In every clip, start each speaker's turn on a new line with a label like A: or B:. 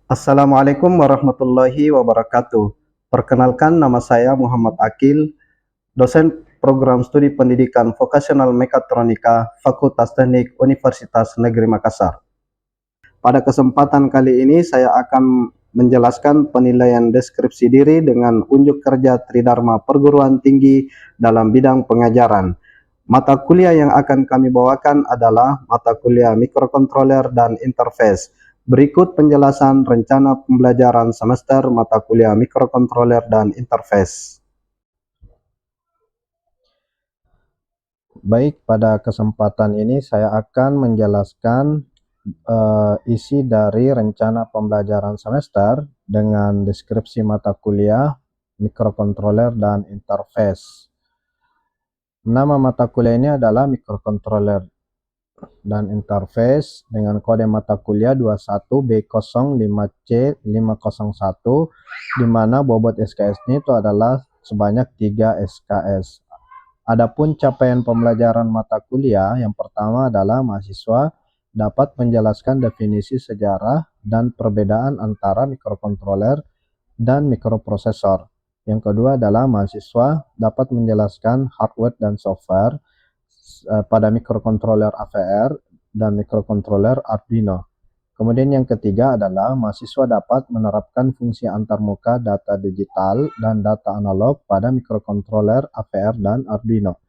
A: Assalamualaikum warahmatullahi wabarakatuh. Perkenalkan, nama saya Muhammad Akil, dosen program studi pendidikan vokasional mekatronika Fakultas Teknik Universitas Negeri Makassar. Pada kesempatan kali ini saya akan menjelaskan penilaian deskripsi diri dengan unjuk kerja Tridharma Perguruan Tinggi dalam bidang pengajaran. Mata kuliah yang akan kami bawakan adalah mata kuliah mikrokontroler dan interface. Berikut penjelasan rencana pembelajaran semester mata kuliah mikrokontroler dan interface.
B: Baik, pada kesempatan ini saya akan menjelaskan isi dari rencana pembelajaran semester dengan deskripsi mata kuliah mikrokontroler dan interface. Nama mata kuliah ini adalah mikrokontroler dan interface dengan kode mata kuliah 21B05C501, di mana bobot SKS-nya itu adalah sebanyak 3 SKS. Adapun capaian pembelajaran mata kuliah, yang pertama adalah mahasiswa dapat menjelaskan definisi sejarah dan perbedaan antara mikrokontroler dan mikroprosesor. Yang kedua adalah mahasiswa dapat menjelaskan hardware dan software pada mikrokontroler AVR dan mikrokontroler Arduino. Kemudian yang ketiga adalah mahasiswa dapat menerapkan fungsi antarmuka data digital dan data analog pada mikrokontroler AVR dan Arduino.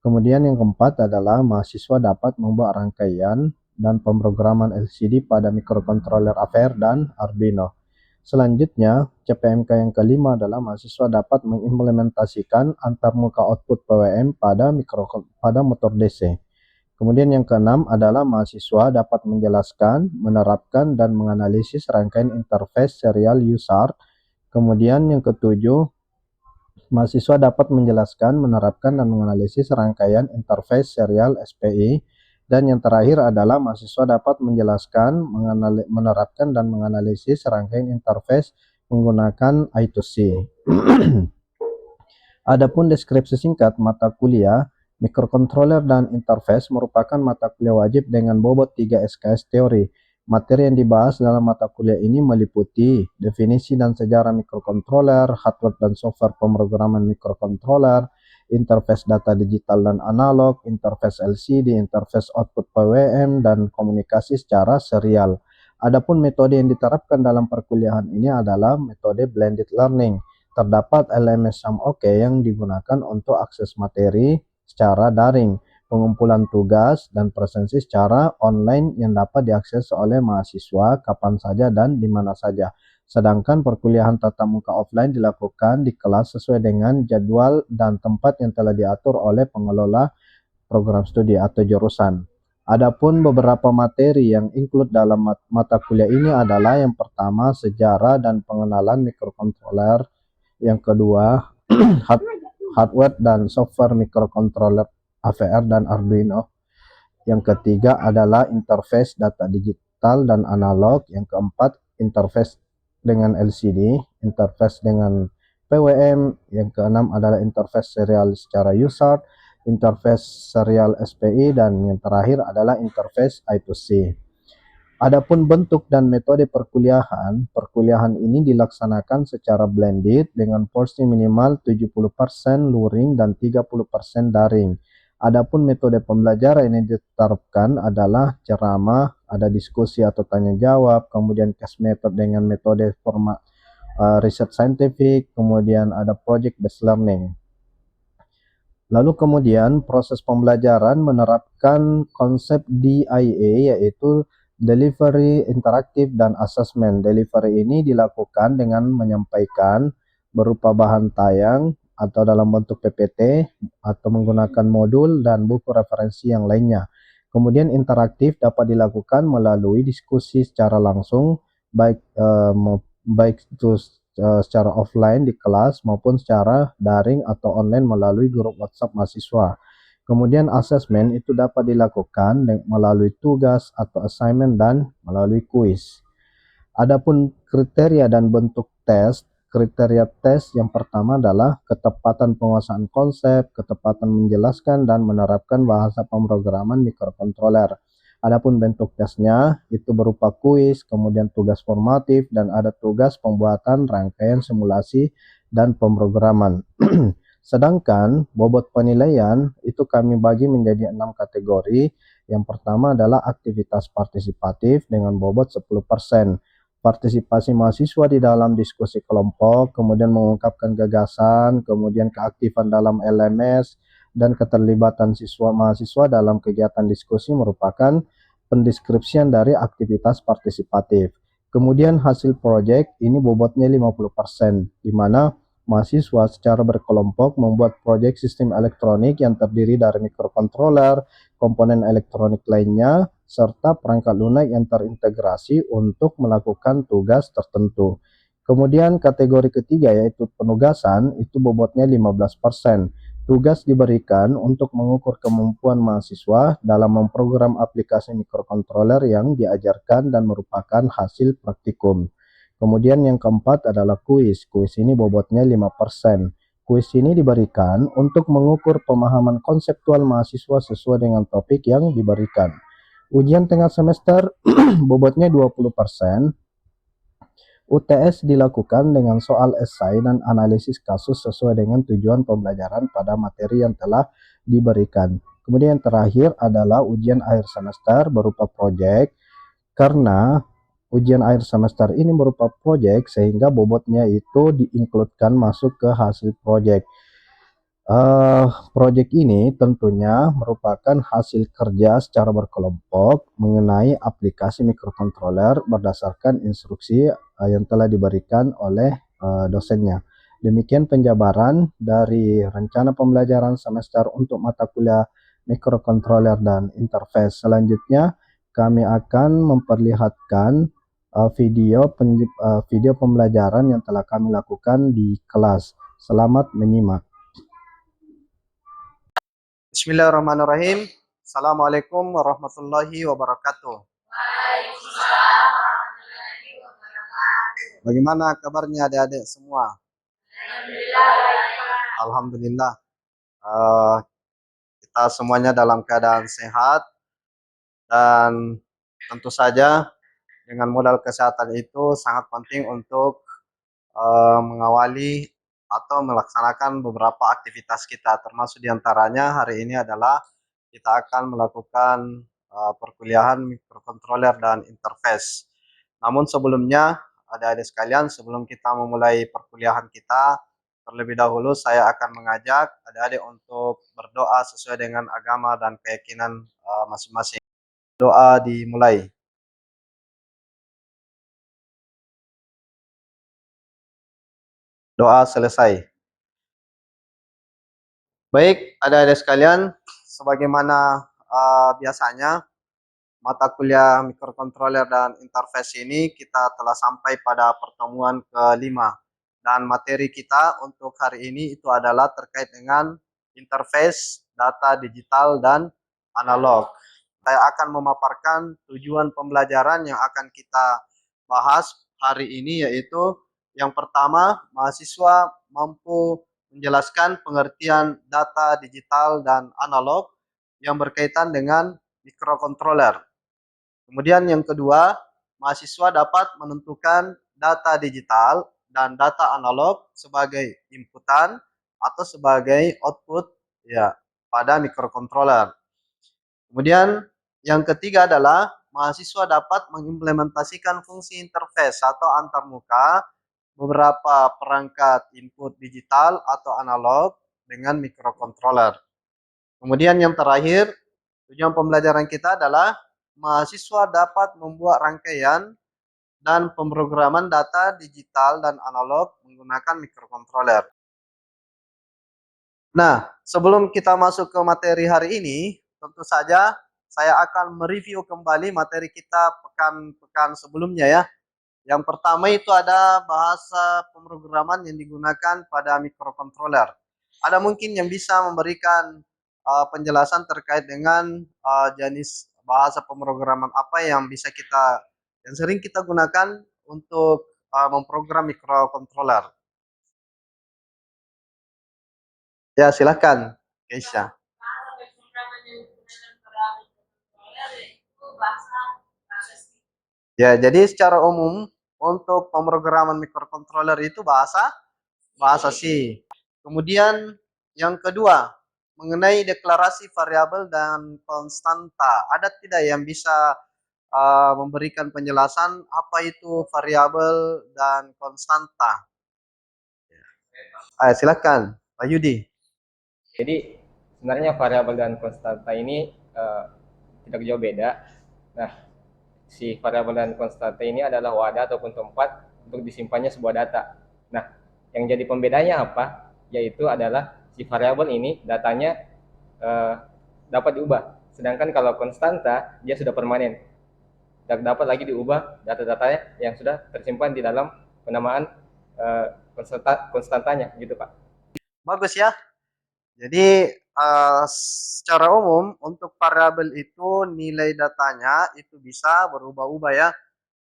B: Kemudian yang keempat adalah mahasiswa dapat membuat rangkaian dan pemrograman LCD pada mikrokontroler AVR dan Arduino. Selanjutnya, CPMK yang kelima adalah mahasiswa dapat mengimplementasikan antarmuka output PWM pada motor DC. Kemudian yang keenam adalah mahasiswa dapat menjelaskan, menerapkan, dan menganalisis rangkaian interface serial USART. Kemudian yang ketujuh, mahasiswa dapat menjelaskan, menerapkan, dan menganalisis rangkaian interface serial SPI. Dan yang terakhir adalah mahasiswa dapat menjelaskan, menerapkan, dan menganalisis rangkaian interface menggunakan I2C. Adapun deskripsi singkat mata kuliah, mikrokontroler dan interface merupakan mata kuliah wajib dengan bobot 3 SKS teori. Materi yang dibahas dalam mata kuliah ini meliputi definisi dan sejarah mikrokontroler, hardware dan software pemrograman mikrokontroler, interface data digital dan analog, interface LCD, interface output PWM, dan komunikasi secara serial. Adapun metode yang diterapkan dalam perkuliahan ini adalah metode blended learning. Terdapat LMS SAM-OK yang digunakan untuk akses materi secara daring, pengumpulan tugas, dan presensi secara online yang dapat diakses oleh mahasiswa kapan saja dan di mana saja. Sedangkan perkuliahan tatap muka offline dilakukan di kelas sesuai dengan jadwal dan tempat yang telah diatur oleh pengelola program studi atau jurusan. Adapun beberapa materi yang include dalam mata kuliah ini adalah yang pertama sejarah dan pengenalan mikrokontroler, yang kedua hardware dan software mikrokontroler AVR dan Arduino, yang ketiga adalah interface data digital dan analog, yang keempat interface dengan LCD, interface dengan PWM, yang keenam adalah interface serial secara USART, interface serial SPI, dan yang terakhir adalah interface I2C. Adapun bentuk dan metode perkuliahan ini dilaksanakan secara blended dengan porsi minimal 70% luring dan 30% daring. Adapun metode pembelajaran yang diterapkan adalah ceramah, ada diskusi atau tanya jawab, kemudian case method dengan metode format riset saintifik, kemudian ada project based learning. Lalu kemudian proses pembelajaran menerapkan konsep DIA, yaitu delivery, interaktif, dan assessment. Delivery ini dilakukan dengan menyampaikan berupa bahan tayang atau dalam bentuk PPT atau menggunakan modul dan buku referensi yang lainnya. Kemudian interaktif dapat dilakukan melalui diskusi secara langsung, baik itu secara offline di kelas maupun secara daring atau online melalui grup WhatsApp mahasiswa. Kemudian asesmen itu dapat dilakukan melalui tugas atau assignment dan melalui kuis. Adapun kriteria dan bentuk tes, kriteria tes yang pertama adalah ketepatan penguasaan konsep, ketepatan menjelaskan dan menerapkan bahasa pemrograman mikrokontroler. Adapun bentuk tesnya itu berupa kuis, kemudian tugas formatif, dan ada tugas pembuatan rangkaian simulasi dan pemrograman. Sedangkan bobot penilaian itu kami bagi menjadi 6 kategori. Yang pertama adalah aktivitas partisipatif dengan bobot 10%. Partisipasi mahasiswa di dalam diskusi kelompok, kemudian mengungkapkan gagasan, kemudian keaktifan dalam LMS, dan keterlibatan siswa mahasiswa dalam kegiatan diskusi merupakan pendeskripsian dari aktivitas partisipatif. Kemudian hasil proyek ini bobotnya 50%, di mana mahasiswa secara berkelompok membuat proyek sistem elektronik yang terdiri dari mikrokontroler, komponen elektronik lainnya, serta perangkat lunak yang terintegrasi untuk melakukan tugas tertentu. Kemudian kategori ketiga yaitu penugasan, itu bobotnya 15%. Tugas diberikan untuk mengukur kemampuan mahasiswa dalam memprogram aplikasi mikrokontroler yang diajarkan dan merupakan hasil praktikum. Kemudian yang keempat adalah kuis. Kuis ini bobotnya 5%. Kuis ini diberikan untuk mengukur pemahaman konseptual mahasiswa sesuai dengan topik yang diberikan. Ujian tengah semester bobotnya 20%. UTS dilakukan dengan soal esai dan analisis kasus sesuai dengan tujuan pembelajaran pada materi yang telah diberikan. Kemudian yang terakhir adalah ujian akhir semester berupa proyek. Karena ujian akhir semester ini berupa proyek sehingga bobotnya itu diinkludkan masuk ke hasil proyek. Proyek ini tentunya merupakan hasil kerja secara berkelompok mengenai aplikasi mikrokontroler berdasarkan instruksi yang telah diberikan oleh dosennya. Demikian penjabaran dari rencana pembelajaran semester untuk mata kuliah mikrokontroler dan interface. Selanjutnya kami akan memperlihatkan video pembelajaran yang telah kami lakukan di kelas. Selamat menyimak.
A: Bismillahirrahmanirrahim. Assalamualaikum warahmatullahi wabarakatuh. Bagaimana kabarnya adik-adik semua? Alhamdulillah. Eh, kita semuanya dalam keadaan sehat dan tentu saja dengan modal kesehatan itu sangat penting untuk mengawali atau melaksanakan beberapa aktivitas kita, termasuk diantaranya hari ini adalah kita akan melakukan perkuliahan mikrokontroler dan interface. Namun sebelumnya, adik-adik sekalian, sebelum kita memulai perkuliahan kita, terlebih dahulu saya akan mengajak adik-adik untuk berdoa sesuai dengan agama dan keyakinan masing-masing. Doa dimulai. Doa selesai. Baik, adik-adik sekalian, sebagaimana biasanya mata kuliah mikrokontroler dan interface ini kita telah sampai pada pertemuan kelima. Dan materi kita untuk hari ini itu adalah terkait dengan interface, data digital, dan analog. Saya akan memaparkan tujuan pembelajaran yang akan kita bahas hari ini, yaitu yang pertama, mahasiswa mampu menjelaskan pengertian data digital dan analog yang berkaitan dengan mikrokontroler. Kemudian yang kedua, mahasiswa dapat menentukan data digital dan data analog sebagai inputan atau sebagai output ya pada mikrokontroler. Kemudian yang ketiga adalah mahasiswa dapat mengimplementasikan fungsi interface atau antarmuka beberapa perangkat input digital atau analog dengan mikrokontroler. Kemudian yang terakhir, tujuan pembelajaran kita adalah mahasiswa dapat membuat rangkaian dan pemrograman data digital dan analog menggunakan mikrokontroler. Nah, sebelum kita masuk ke materi hari ini, tentu saja saya akan mereview kembali materi kita pekan-pekan sebelumnya ya. Yang pertama itu ada bahasa pemrograman yang digunakan pada mikrokontroler. Ada mungkin yang bisa memberikan penjelasan terkait dengan jenis bahasa pemrograman apa yang sering kita gunakan untuk memprogram mikrokontroler. Ya, silahkan, Keisha. Ya, jadi secara umum untuk pemrograman microcontroller itu bahasa bahasa C. Kemudian yang kedua, mengenai deklarasi variabel dan konstanta. Ada tidak yang bisa memberikan penjelasan apa itu variabel dan konstanta? Silakan, Pak Yudi.
C: Jadi sebenarnya variabel dan konstanta ini tidak jauh beda. Nah, si variabel dan konstanta ini adalah wadah ataupun tempat untuk disimpannya sebuah data. Nah, yang jadi pembedanya apa? Yaitu adalah si variabel ini datanya eh, dapat diubah. Sedangkan kalau konstanta dia sudah permanen, tidak dapat lagi diubah data-datanya yang sudah tersimpan di dalam penamaan konstantanya, gitu Pak.
A: Bagus ya. Jadi secara umum untuk variabel itu nilai datanya itu bisa berubah-ubah ya.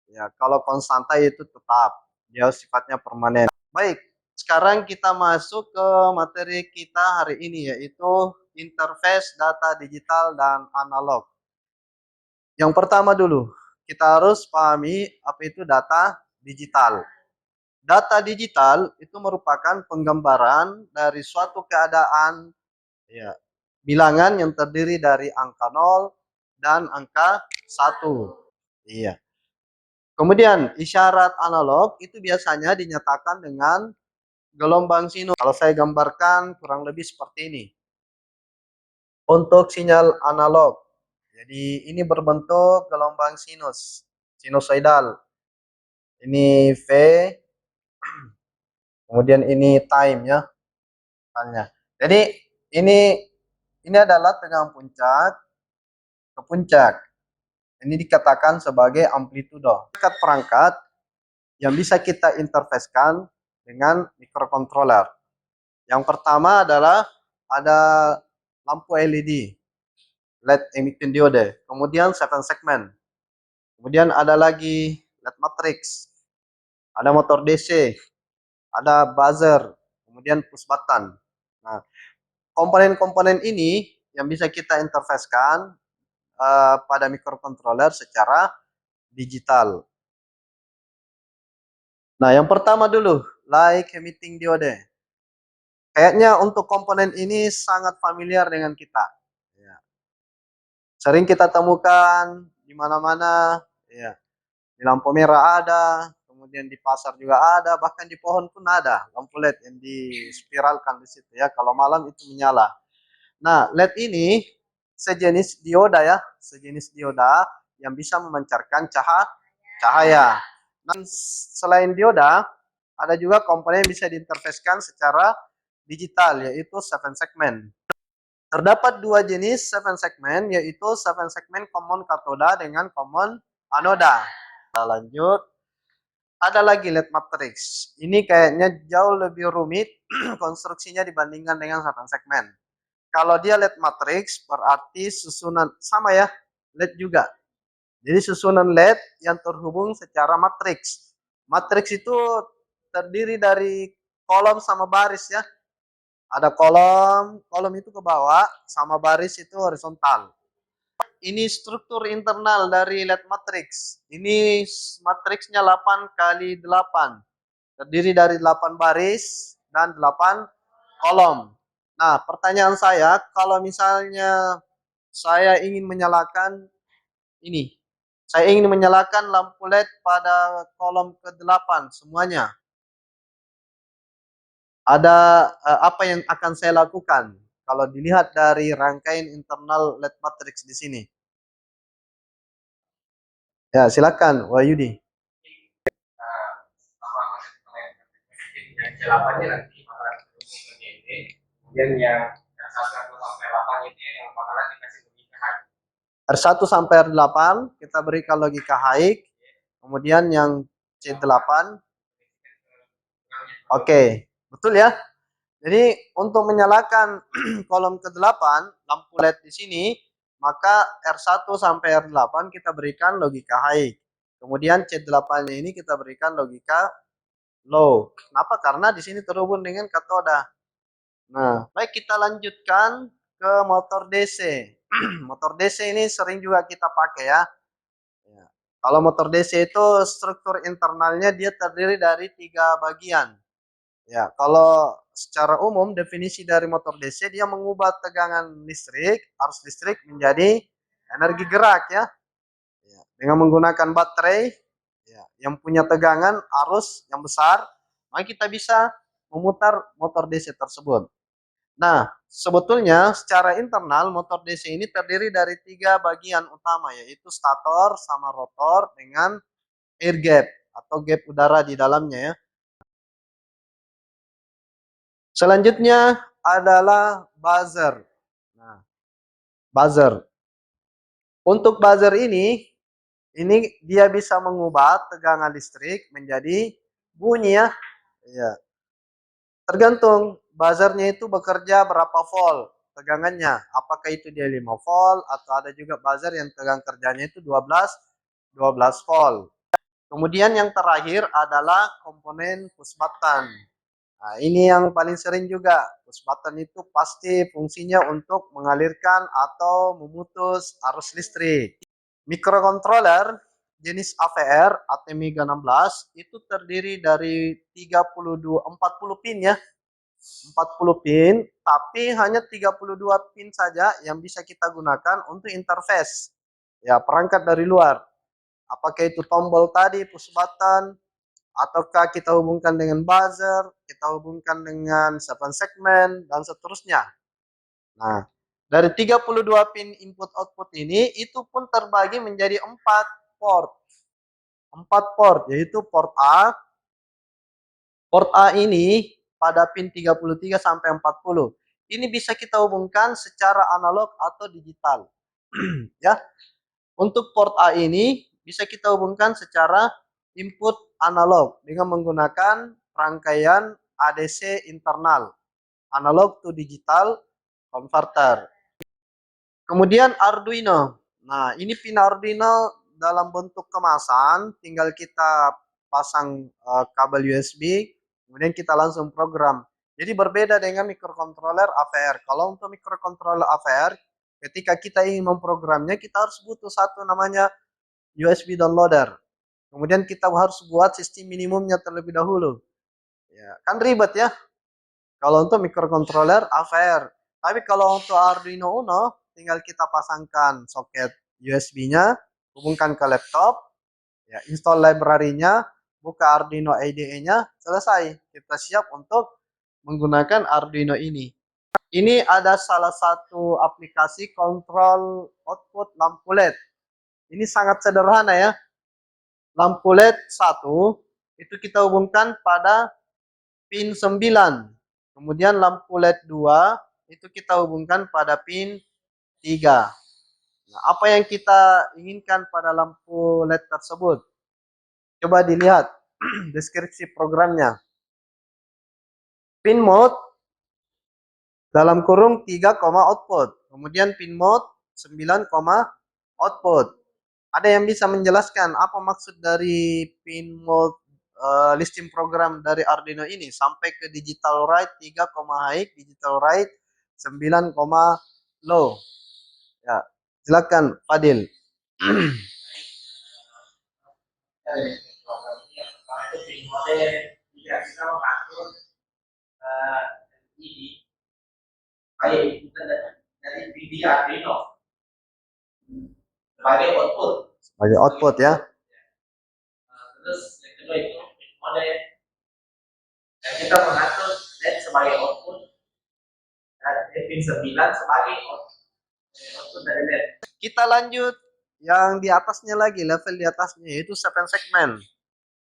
A: Ya, kalau konstanta itu tetap dia sifatnya permanen. Baik, sekarang kita masuk ke materi kita hari ini yaitu interface data digital dan analog. Yang pertama dulu, kita harus pahami apa itu data digital. Data digital itu merupakan penggambaran dari suatu keadaan ya, bilangan yang terdiri dari angka 0 dan angka 1. Iya. Kemudian isyarat analog itu biasanya dinyatakan dengan gelombang sinus. Kalau saya gambarkan kurang lebih seperti ini. Untuk sinyal analog. Jadi ini berbentuk gelombang sinus, sinusoidal. Ini V, kemudian ini time ya, tanya. Jadi ini adalah tegangan puncak ke puncak. Ini dikatakan sebagai amplitudo. Perangkat yang bisa kita interfacekan dengan microcontroller. Yang pertama adalah ada lampu LED, LED emitting diode, kemudian 7 segment. Kemudian ada lagi LED matrix, ada motor DC, ada buzzer, kemudian push button. Nah, komponen-komponen ini yang bisa kita interfacekan pada microcontroller secara digital. Nah, yang pertama dulu, light emitting diode. Kayaknya untuk komponen ini sangat familiar dengan kita. Ya. Sering kita temukan di mana-mana. Ya. Di lampu merah ada, kemudian di pasar juga ada, bahkan di pohon pun ada lampu LED yang dispiralkan di situ ya. Kalau malam itu menyala. Nah, LED ini sejenis dioda ya, sejenis dioda yang bisa memancarkan cahaya. Dan selain dioda, ada juga komponen yang bisa diinterfacekan secara digital yaitu 7 segment. Terdapat dua jenis 7 segment yaitu 7 segment common katoda dengan common anoda. Kita lanjut. Ada lagi LED matrix. Ini kayaknya jauh lebih rumit konstruksinya dibandingkan dengan 7 segment. Kalau dia LED matrix berarti susunan sama ya, LED juga. Jadi susunan LED yang terhubung secara matriks. Matriks itu terdiri dari kolom sama baris ya. Ada kolom, kolom itu ke bawah, sama baris itu horizontal. Ini struktur internal dari LED matrix. Ini matriksnya 8 kali 8. Terdiri dari 8 baris dan 8 kolom. Nah, pertanyaan saya, kalau misalnya saya ingin menyalakan ini, saya ingin menyalakan lampu LED pada kolom ke-8 semuanya. Ada apa yang akan saya lakukan kalau dilihat dari rangkaian internal LED matrix di sini? Ya, silakan, Wahyudi. Kemudian yang R1 sampai 8 itu yang bakalan dikasih logika high. R1 sampai R8 kita berikan logika high. Kemudian yang C8 oke, betul ya. Jadi untuk menyalakan kolom ke-8 lampu LED di sini, maka R1 sampai R8 kita berikan logika high. Kemudian C8-nya ini kita berikan logika low. Kenapa? Karena di sini terhubung dengan katoda. Nah, baik kita lanjutkan ke motor DC. Motor DC ini sering juga kita pakai ya. Ya. Kalau motor DC itu struktur internalnya dia terdiri dari 3 bagian. Ya, kalau secara umum definisi dari motor DC dia mengubah tegangan listrik, arus listrik menjadi energi gerak ya. Ya, dengan menggunakan baterai ya, yang punya tegangan arus yang besar, maka kita bisa memutar motor DC tersebut. Nah, sebetulnya secara internal motor DC ini terdiri dari 3 bagian utama, yaitu stator sama rotor dengan air gap atau gap udara di dalamnya ya. Selanjutnya adalah buzzer. Nah, buzzer. Untuk buzzer ini dia bisa mengubah tegangan listrik menjadi bunyi ya. Ya. Tergantung buzzernya itu bekerja berapa volt tegangannya. Apakah itu dia 5 volt atau ada juga buzzer yang tegangan kerjanya itu 12 volt. Kemudian yang terakhir adalah komponen push button. Nah, ini yang paling sering juga. Push button itu pasti fungsinya untuk mengalirkan atau memutus arus listrik. Microcontroller jenis AVR ATmega 16 itu terdiri dari 40 pin ya. 40 pin, tapi hanya 32 pin saja yang bisa kita gunakan untuk interface. Ya, perangkat dari luar. Apakah itu tombol tadi, push button, ataukah kita hubungkan dengan buzzer, kita hubungkan dengan 7 segmen, dan seterusnya. Nah, dari 32 pin input output ini, itu pun terbagi menjadi 4 port. 4 port, yaitu Port A ini pada pin 33 sampai 40. Ini bisa kita hubungkan secara analog atau digital. Ya. Untuk port A ini bisa kita hubungkan secara input analog dengan menggunakan rangkaian ADC internal, analog to digital converter. Kemudian Arduino. Nah, ini pin Arduino dalam bentuk kemasan, tinggal kita pasang kabel USB, kemudian kita langsung program. Jadi berbeda dengan microcontroller AVR. Kalau untuk microcontroller AVR, ketika kita ingin memprogramnya, kita harus butuh satu namanya USB downloader. Kemudian kita harus buat sistem minimumnya terlebih dahulu. Ya, kan ribet ya. Kalau untuk microcontroller AVR. Tapi kalau untuk Arduino Uno, tinggal kita pasangkan soket USB-nya, hubungkan ke laptop, ya, install library-nya, buka Arduino IDE-nya, selesai. Kita siap untuk menggunakan Arduino ini. Ini ada salah satu aplikasi kontrol output lampu LED. Ini sangat sederhana ya. Lampu LED 1 itu kita hubungkan pada pin 9. Kemudian lampu LED 2 itu kita hubungkan pada pin 3. Nah, apa yang kita inginkan pada lampu LED tersebut? Coba dilihat deskripsi programnya. Pin mode dalam kurung 3, output. Kemudian pin mode 9, output. Ada yang bisa menjelaskan apa maksud dari pin mode listing program dari Arduino ini sampai ke digital write 3, high, digital write 9, low. Ya, silakan Fadil.
D: Baik, bukan dari video Arduino sebagai output.
A: Sebagai output ya.
D: Terus yang kedua itu mode dan kita mengatur LED sebagai output dan pin 9 sebagai output dari LED.
A: Kita lanjut yang di atasnya lagi, level di atasnya yaitu 7 segmen.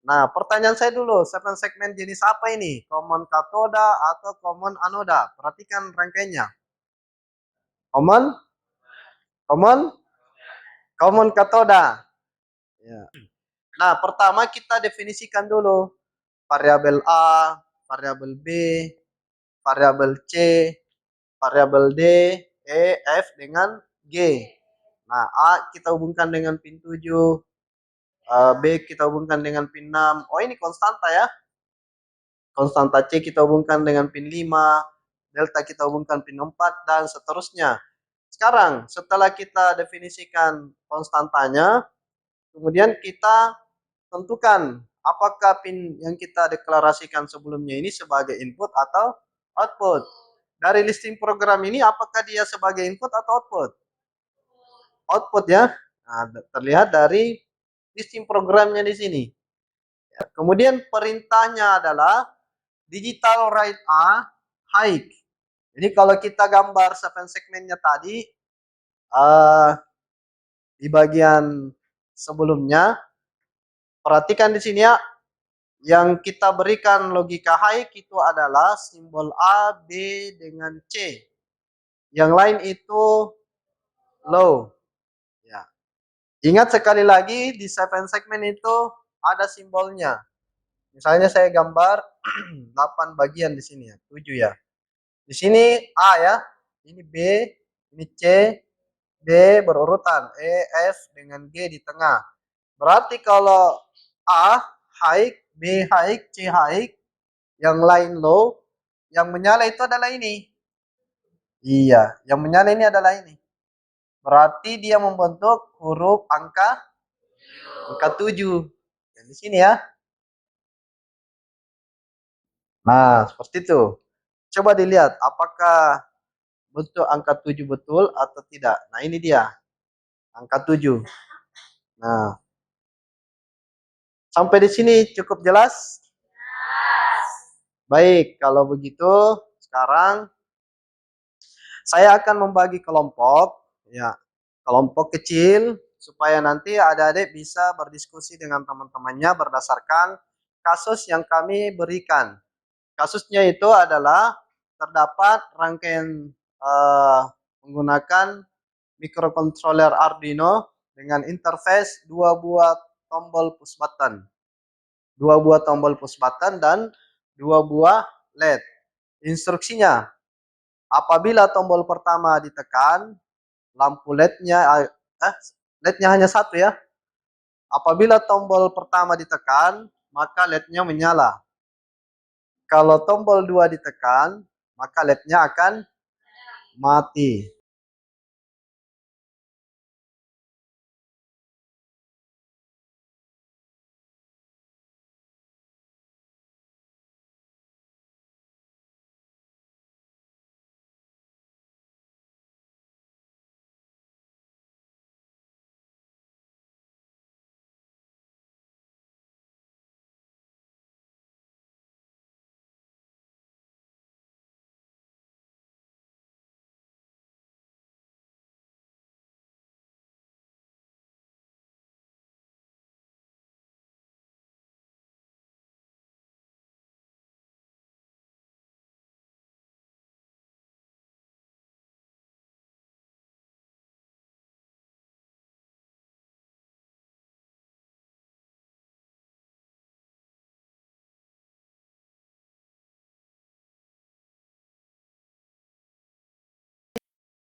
A: Nah, pertanyaan saya dulu, 7 segmen jenis apa ini? Common katoda atau common anoda? Perhatikan rangkaiannya. Common katoda. Ya. Nah, pertama kita definisikan dulu variabel A, variabel B, variabel C, variabel D, E, F dengan G. Nah, A kita hubungkan dengan pin 7, B kita hubungkan dengan pin 6. Oh, ini konstanta ya. Konstanta C kita hubungkan dengan pin 5, delta kita hubungkan pin 4, dan seterusnya. Sekarang setelah kita definisikan konstantanya, kemudian kita tentukan apakah pin yang kita deklarasikan sebelumnya ini sebagai input atau output. Dari listing program ini apakah dia sebagai input atau output? Output ya. Nah, terlihat dari listing programnya di sini. Ya, kemudian perintahnya adalah digital write A high. Jadi kalau kita gambar 7 segmennya tadi di bagian sebelumnya, perhatikan di sini ya, yang kita berikan logika high itu adalah simbol A, B dengan C. Yang lain itu low. Ya. Ingat sekali lagi di 7 segmen itu ada simbolnya. Misalnya saya gambar 8 bagian di sini ya, 7 ya. Di sini A ya, ini B, ini C, D berurutan, E, F dengan G di tengah. Berarti kalau A high, B high, C high, yang lain low, yang menyala itu adalah ini. Iya, yang menyala ini adalah ini. Berarti dia membentuk huruf angka 7. Dan di sini ya. Nah, seperti itu. Coba dilihat apakah bentuk angka 7 betul atau tidak. Nah, ini dia. Angka 7. Nah, sampai di sini cukup jelas? Baik, kalau begitu sekarang saya akan membagi kelompok, ya, kelompok kecil supaya nanti adik-adik bisa berdiskusi dengan teman-temannya berdasarkan kasus yang kami berikan. Kasusnya itu adalah terdapat rangkaian menggunakan microcontroller Arduino dengan interface 2 buah tombol push button. 2 buah tombol push button dan 2 buah LED. Instruksinya, apabila tombol pertama ditekan, lampu LED-nya hanya satu ya. Apabila tombol pertama ditekan, maka LED-nya menyala. Kalau tombol 2 ditekan, maka LED-nya akan mati.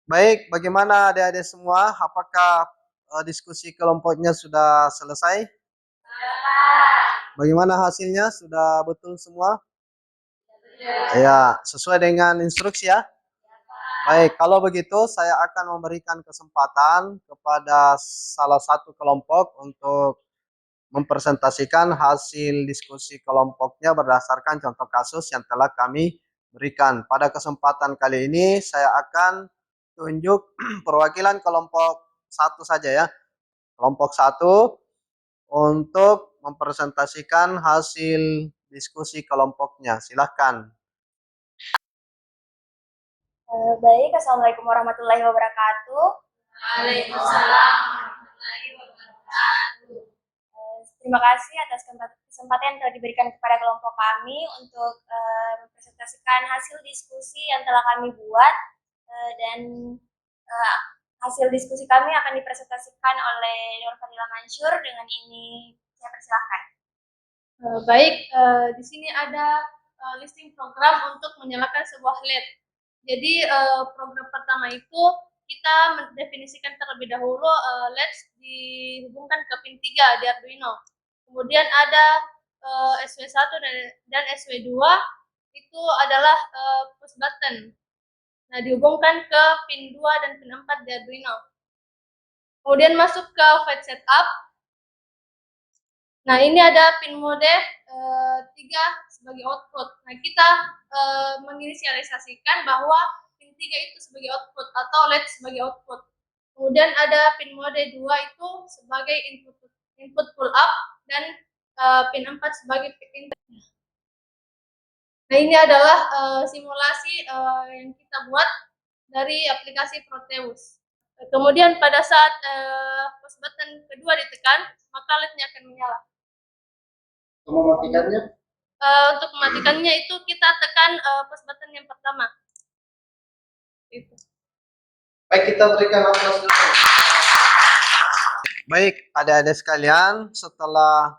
A: Baik, bagaimana adik-adik semua? Apakah diskusi kelompoknya sudah selesai? Bagaimana hasilnya? Sudah betul semua? Ya, sesuai dengan instruksi ya. Baik, kalau begitu saya akan memberikan kesempatan kepada salah satu kelompok untuk mempresentasikan hasil diskusi kelompoknya berdasarkan contoh kasus yang telah kami berikan. Pada kesempatan kali ini saya akan tunjuk perwakilan kelompok satu saja ya. Kelompok satu untuk mempresentasikan hasil diskusi kelompoknya. Silahkan.
E: Baik, Assalamualaikum warahmatullahi wabarakatuh.
F: Waalaikumsalam warahmatullahi wabarakatuh.
E: Terima kasih atas kesempatan yang telah diberikan kepada kelompok kami untuk mempresentasikan hasil diskusi yang telah kami buat dan hasil diskusi kami akan dipresentasikan oleh Nur Fadila Mansur. Dengan ini saya persilahkan.
F: Baik, di sini ada listing program untuk menyalakan sebuah LED. Jadi program pertama itu kita mendefinisikan terlebih dahulu LED dihubungkan ke pin 3 di Arduino. Kemudian ada SW1 dan SW2 itu adalah push button. Nah, dihubungkan ke pin 2 dan pin 4 di Arduino. Kemudian masuk ke flight setup. Nah, ini ada pin mode 3 sebagai output. Nah, kita menginisialisasikan bahwa pin 3 itu sebagai output atau LED sebagai output. Kemudian ada pin mode 2 itu sebagai input pull up dan pin 4 sebagai input. Nah, ini adalah simulasi yang kita buat dari aplikasi Proteus. Kemudian pada saat push button kedua ditekan, maka LED-nya akan menyala.
A: Mematikannya?
F: Untuk mematikannya itu kita tekan push button yang pertama. Itu.
A: Baik, kita berikan aplaus dulu. Baik, adik-adik sekalian, setelah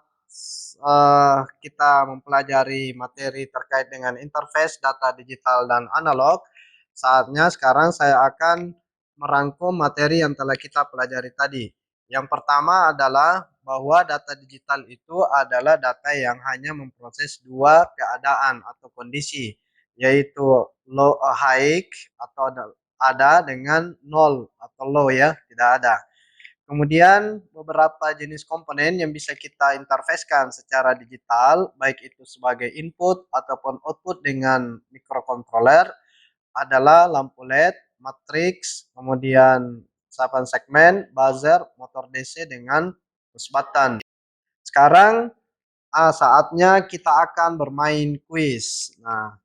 A: kita mempelajari materi terkait dengan interface data digital dan analog, saatnya sekarang saya akan merangkum materi yang telah kita pelajari tadi. Yang pertama adalah bahwa data digital itu adalah data yang hanya memproses dua keadaan atau kondisi, yaitu low, high atau ada dengan nol atau low ya, tidak ada. Kemudian beberapa jenis komponen yang bisa kita interfacekan secara digital, baik itu sebagai input ataupun output dengan microcontroller adalah lampu LED, matriks, kemudian 8 segmen, buzzer, motor DC dengan push button. Sekarang saatnya kita akan bermain kuis. Nah,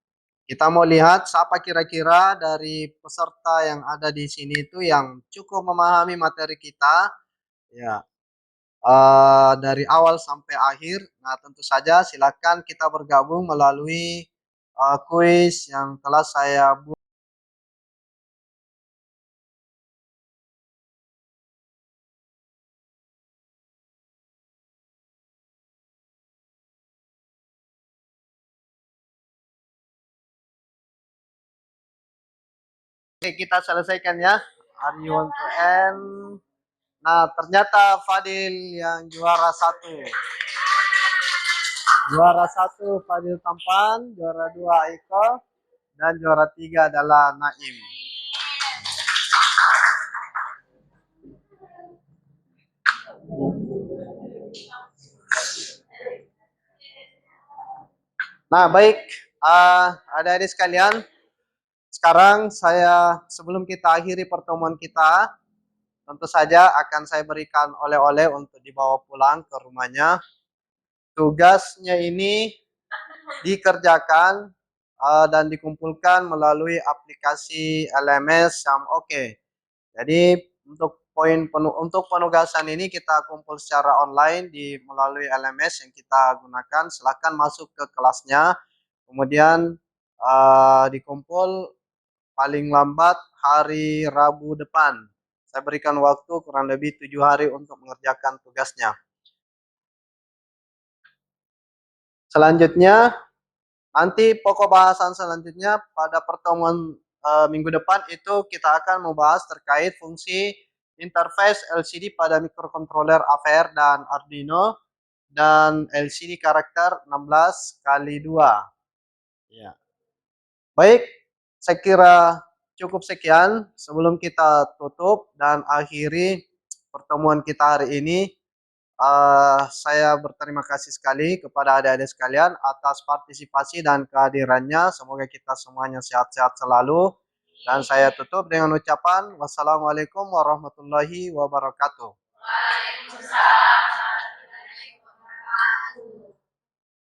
A: kita mau lihat siapa kira-kira dari peserta yang ada di sini itu yang cukup memahami materi kita. Ya, dari awal sampai akhir. Nah, tentu saja silakan kita bergabung melalui kuis yang telah saya buat. Oke, kita selesaikan ya. Are you want to end? Nah, ternyata Fadil yang juara satu. Juara satu Fadil Tampan, juara dua Eko, dan juara tiga adalah Naim. Nah, baik, adik-adik sekalian, sekarang sebelum kita akhiri pertemuan kita, tentu saja akan saya berikan oleh-oleh untuk dibawa pulang ke rumahnya. Tugasnya ini dikerjakan dan dikumpulkan melalui aplikasi LMS yang oke. Jadi untuk penugasan ini kita kumpul secara online melalui LMS yang kita gunakan. Silakan masuk ke kelasnya, kemudian dikumpul paling lambat hari Rabu depan. Saya berikan waktu kurang lebih 7 hari untuk mengerjakan tugasnya. Selanjutnya, nanti pokok bahasan selanjutnya pada pertemuan minggu depan itu kita akan membahas terkait fungsi interface LCD pada microcontroller AVR dan Arduino dan LCD karakter 16x2. Ya. Baik, saya kira cukup sekian sebelum kita tutup dan akhiri pertemuan kita hari ini. Saya berterima kasih sekali kepada adik-adik sekalian atas partisipasi dan kehadirannya. Semoga kita semuanya sehat-sehat selalu. Dan saya tutup dengan ucapan wassalamualaikum warahmatullahi wabarakatuh.
E: Waalaikumsalam.